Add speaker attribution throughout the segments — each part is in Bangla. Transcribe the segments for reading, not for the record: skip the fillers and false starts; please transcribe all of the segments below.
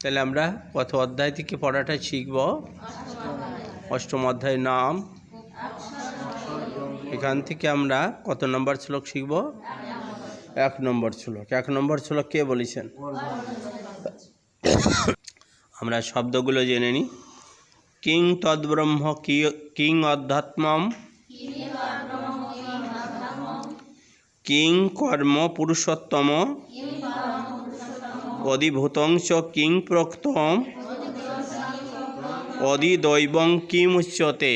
Speaker 1: তাহলে আমরা কত অধ্যায় থেকে পড়াটা শিখব? অষ্টম অধ্যায়ের নাম। এখান থেকে আমরা কত নম্বর শ্লোক শিখব? 1 নম্বর শ্লোক। 1 নম্বর শ্লোক কে বলেছেন? আমরা শব্দগুলো জেনে নিই। কিং তদ্ব্রহ্ম কিং অধ্যাত্মম কিং কর্ম পুরুষোত্তম অধিভূতং চ কিং প্রোক্তম অধিদৈবং কিমুচ্যতে।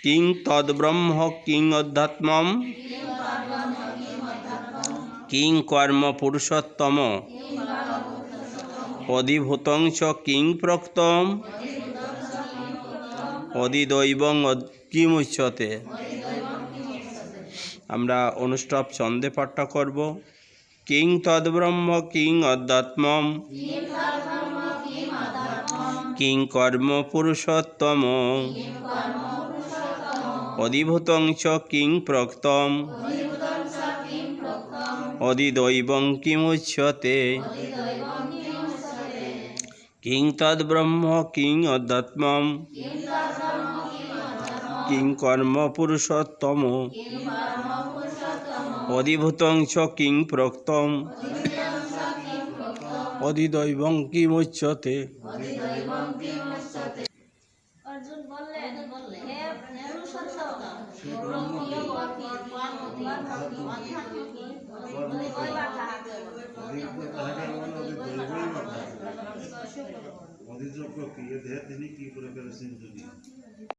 Speaker 1: কিং তদ্ব্রহ্ম কিং অধ্যাত্মম কিং কর্ম পুরুষোত্তম অধিভূতং চ কিং প্রোক্তম অধিদৈবং কিমুচ্যতে। আমরা অনুষ্টপ ছন্দে পাঠটা করব। কিং তদ্ব্রহ্ম কিং অধ্যাত্মম কিং কর্ম পুরুষোত্তম অধিভূতং চ কিং প্রোক্তম অধিদৈবং কিমুচ্যতে। কিং তদ্ব্রহ্ম কিং অধ্যাত্মম কিং কর্ম পুরুষোত্তম অধিভূতং চ কিং প্রোক্তম অধিদৈবং কিমুচ্যতে।
Speaker 2: अर्जुन बोललेन हे पुरुषोत्तम
Speaker 3: অধিযোগ্য কি এ দেহে তিনি কি করে করেছেন দুনিয়া